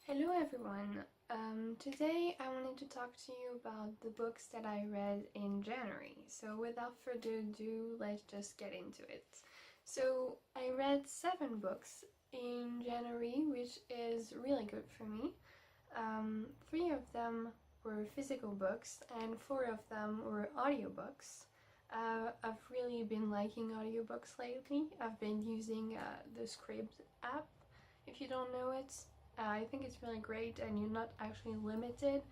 Hello everyone! Today I wanted to talk to you about the books that I read in January. So without further ado, let's just get into it. So I read 7 books in January, which is really good for me. 3 of them were physical books and 4 of them were audiobooks. I've really been liking audiobooks lately. I've been using the Scribd app, if you don't know it. I think it's really great, and you're not actually limited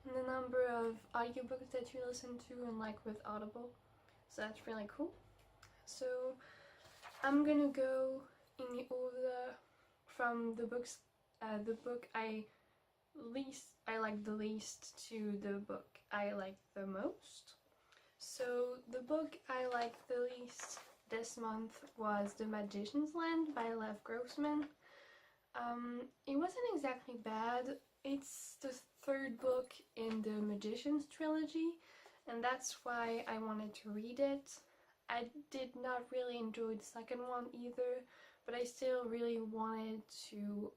in the number of audiobooks that you listen to, unlike with Audible. So that's really cool. So I'm gonna go in the order from the books, the book I like the least to the book I like the most. So the book I liked the least this month was The Magician's Land by Grossman. It wasn't exactly bad. It's the 3rd book in the Magician's trilogy, and that's why I wanted to read it. I did not really enjoy the 2nd one either, but I still really wanted to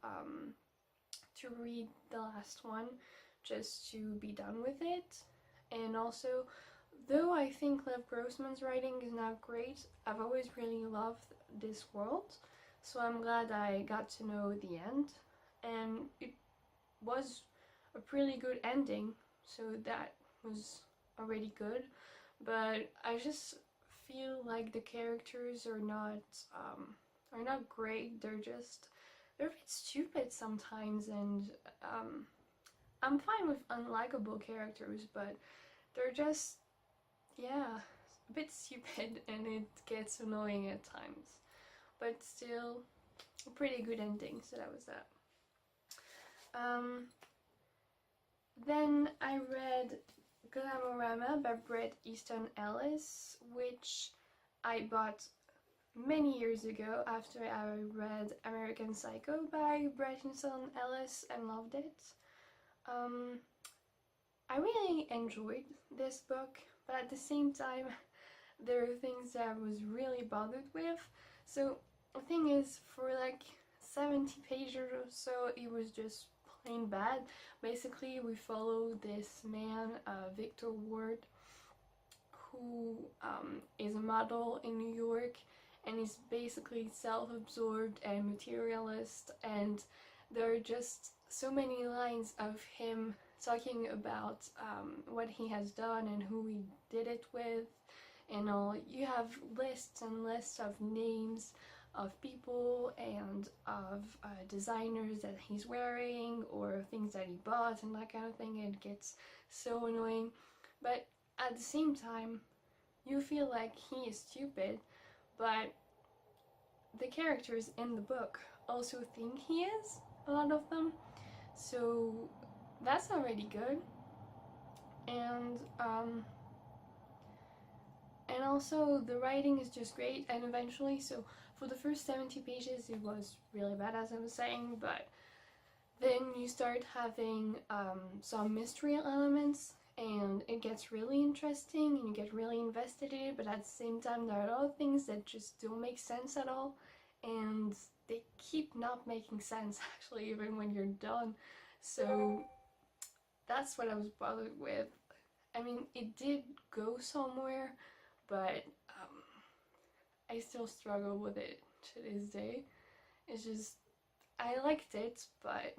read the last one just to be done with it. And also, though I think Lev Grossman's writing is not great, I've always really loved this world. So I'm glad I got to know the end, and it was a pretty good ending, so that was already good. But I just feel like the characters are not great. They're a bit stupid sometimes, and I'm fine with unlikable characters, but they're just, yeah, a bit stupid, and it gets annoying at times. But still, a pretty good ending, so that was that. Then I read Glamorama by Bret, Easton, Ellis, which I bought many years ago after I read American Psycho by Bret, Easton, Ellis, and loved it. I really enjoyed this book, but at the same time, there are things that I was really bothered with. So the thing is, for like 70 pages or so, it was just plain bad. Basically, we follow this man, Victor Ward, who is a model in New York, and is basically self-absorbed and materialist, and there are just so many lines of him talking about what he has done and who he did it with and all. You have lists and lists of names of people and of designers that he's wearing or things that he bought and that kind of thing. It gets so annoying, but at the same time you feel like he is stupid, but the characters in the book also think he is, a lot of them, so that's already good. And also the writing is just great, and eventually, so for the first 70 pages it was really bad, as I was saying, but then you start having some mystery elements, and it gets really interesting and you get really invested in it, but at the same time there are a lot of things that just don't make sense at all, and they keep not making sense actually even when you're done. So that's what I was bothered with. I mean, it did go somewhere, but I still struggle with it to this day. It's just, I liked it, but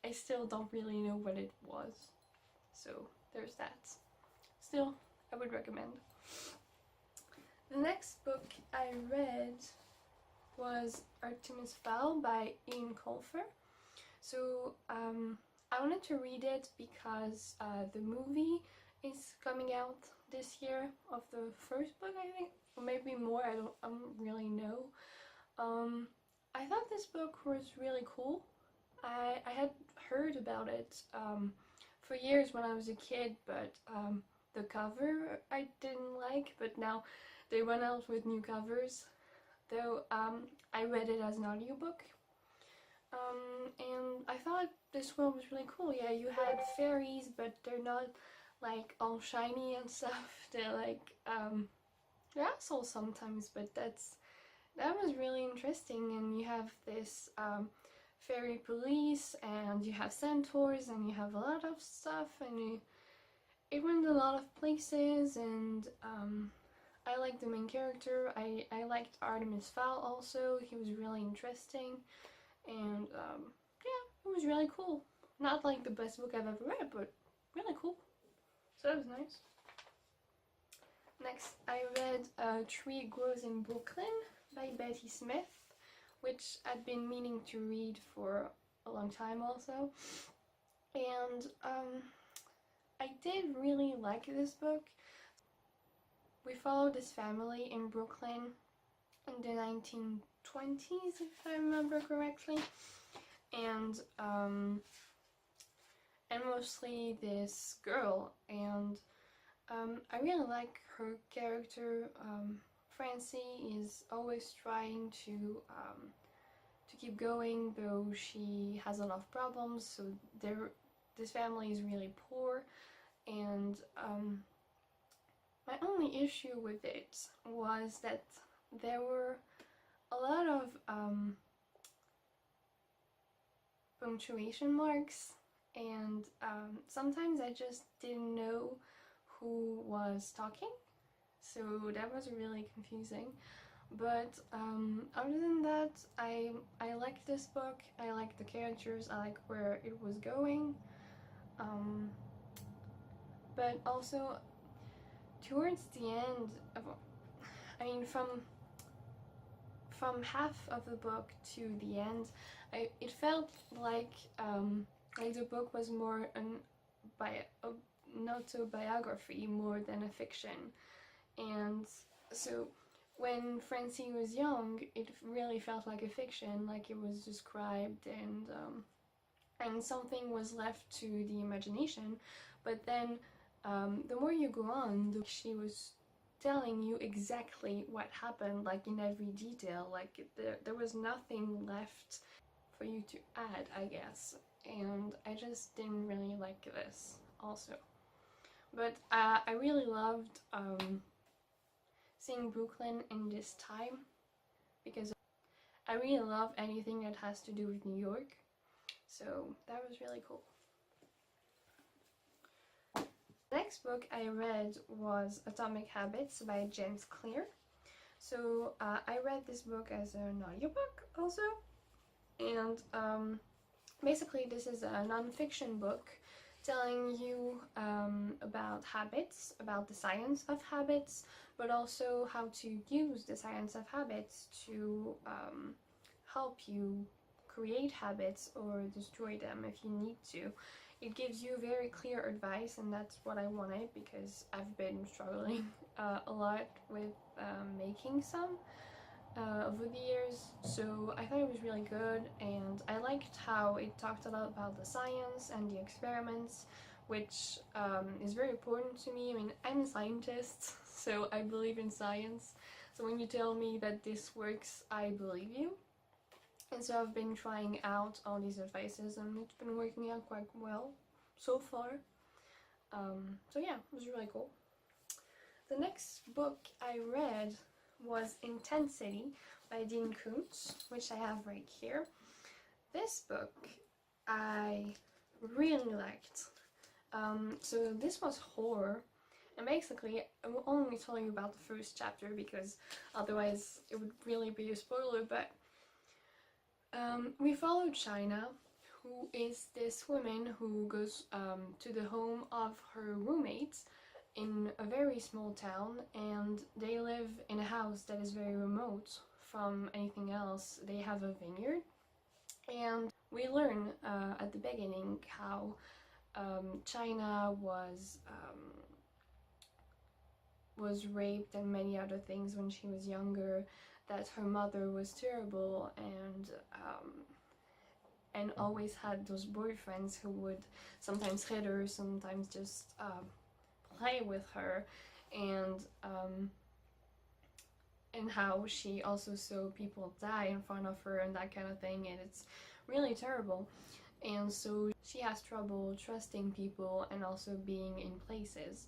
I still don't really know what it was. So there's that. Still, I would recommend. The next book I read was Artemis Fowl by Eoin Colfer. So I wanted to read it because the movie is coming out this year of the first book, I think, or maybe more. I don't really know. I thought this book was really cool. I had heard about it for years when I was a kid, but the cover I didn't like, but now they went out with new covers. Though I read it as an audiobook. And I thought this world was really cool. Yeah, you had fairies, but they're not like all shiny and stuff. They're like they're assholes sometimes, but that was really interesting. And you have this fairy police, and you have centaurs, and you have a lot of stuff, and it went a lot of places, and I liked the main character. I liked Artemis Fowl also. He was really interesting, and yeah, it was really cool. Not like the best book I've ever read, but really cool. So that was nice. Next, I read A Tree Grows in Brooklyn by Betty Smith, which I'd been meaning to read for a long time also. And I did really like this book. We follow this family in Brooklyn in the 1920s, if I remember correctly, and mostly this girl, and I really like her character. Francie is always trying to keep going, though she has a lot of problems. So this family is really poor, and my only issue with it was that there were a lot of punctuation marks, and sometimes I just didn't know who was talking, so that was really confusing. But other than that, I like this book. I like the characters. I like where it was going. But also towards the end, I mean, from half of the book to the end, it felt like the book was more an autobiography more than a fiction. And so when Francie was young, it really felt like a fiction, like it was described, and something was left to the imagination. But then the more you go on, she was telling you exactly what happened, like in every detail, like there was nothing left for you to add, I guess. And I just didn't really like this also. But I really loved seeing Brooklyn in this time, because I really love anything that has to do with New York, so that was really cool. The next book I read was Atomic Habits by James Clear. So I read this book as an audiobook also, and basically this is a non-fiction book telling you about habits, about the science of habits, but also how to use the science of habits to help you create habits or destroy them if you need to. It gives you very clear advice, and that's what I wanted, because I've been struggling a lot with making some over the years, so I thought it was really good, and I liked how it talked a lot about the science and the experiments, which is very important to me. I mean, I'm a scientist, so I believe in science, so when you tell me that this works, I believe you. And so I've been trying out all these advices, and it's been working out quite well so far. So yeah, it was really cool. The next book I read was Intensity by Dean Koontz, which I have right here. This book I really liked. So this was horror, and basically I will only tell you about the first chapter because otherwise it would really be a spoiler, but we follow China, who is this woman who goes to the home of her roommates in a very small town, and they live in a house that is very remote from anything else. They have a vineyard, and we learn at the beginning how China was raped and many other things when she was younger, that her mother was terrible, and always had those boyfriends who would sometimes hit her, sometimes just play with her, and how she also saw people die in front of her and that kind of thing, and it's really terrible. And so she has trouble trusting people and also being in places.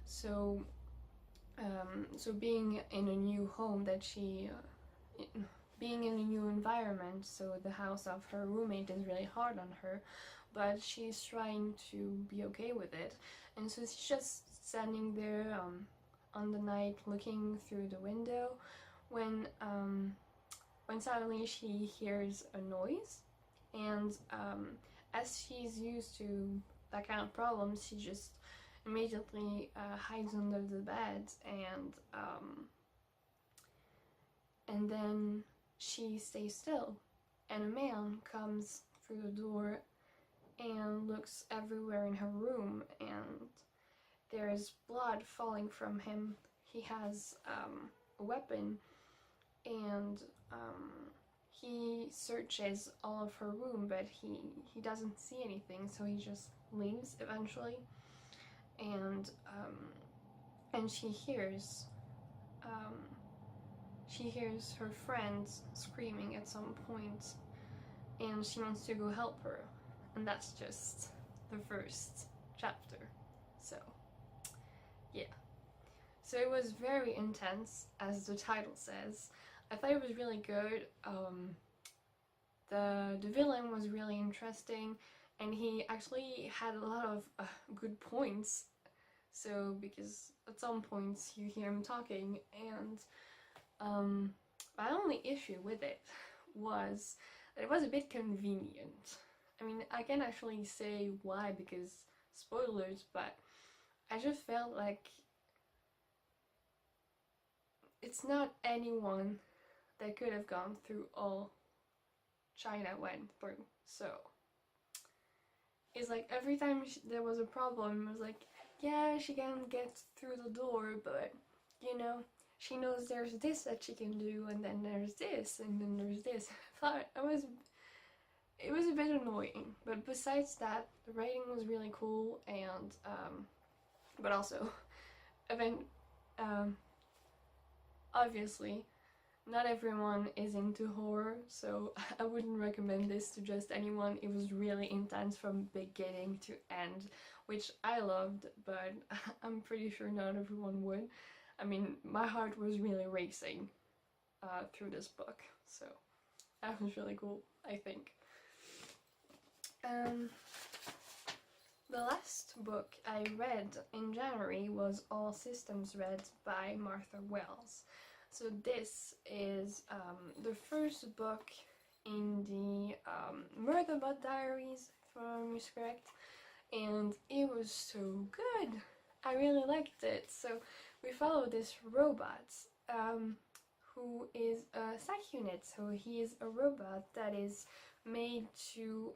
So being in a new home that she being in a new environment, so the house of her roommate is really hard on her, but she's trying to be okay with it. And so she's just standing there on the night looking through the window when suddenly she hears a noise, and as she's used to that kind of problems, she just immediately hides under the bed, and then she stays still, and a man comes through the door and looks everywhere in her room, and there's blood falling from him. He has a weapon, and he searches all of her room, but he doesn't see anything, so he just leaves eventually. And she hears her friends screaming at some point, and she wants to go help her, and that's just the first chapter. So yeah, so it was very intense, as the title says. I thought it was really good. The villain was really interesting, and he actually had a lot of good points. So, because at some points you hear him talking, and my only issue with it was that it was a bit convenient. I mean, I can actually say why, because spoilers, but I just felt like it's not anyone that could have gone through all China went through. So it's like every time there was a problem, it was like, yeah, she can get through the door, but you know, she knows there's this that she can do, and then there's this, and then there's this. I thought it was a bit annoying, but besides that, the writing was really cool, and but also, obviously, not everyone is into horror, so I wouldn't recommend this to just anyone. It was really intense from beginning to end, which I loved, but I'm pretty sure not everyone would. I mean, my heart was really racing through this book, so that was really cool, I think. The last book I read in January was All Systems Red by Martha Wells. So this is the first book in the Murderbot Diaries, if I'm correct, and it was so good. I really liked it. So we follow this robot who is a psych unit. So he is a robot that is made to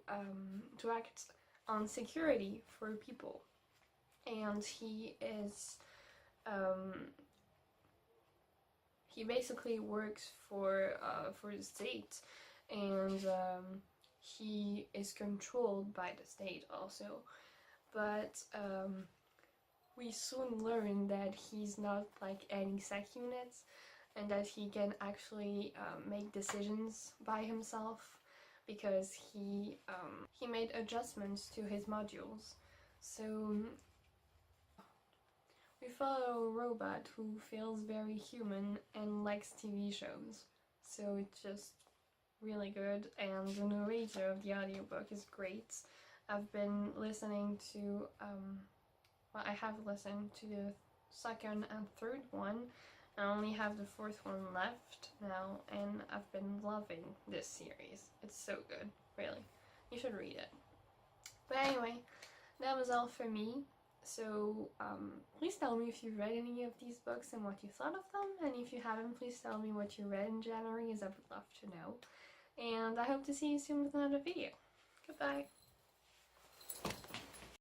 act on security for people, and he is he basically works for the state, and he is controlled by the state also, but we soon learn that he's not like any psych units, and that he can actually make decisions by himself, because he made adjustments to his modules. So we follow a robot who feels very human and likes TV shows. So it's just really good, and the narrator of the audiobook is great. I've been listening to, well, I have listened to the second and third one. I only have the fourth one left now, and I've been loving this series. It's so good, really. You should read it. But anyway, that was all for me. So please tell me if you read any of these books and what you thought of them, and if you haven't, please tell me what you read in January, as I would love to know. And I hope to see you soon with another video. Goodbye!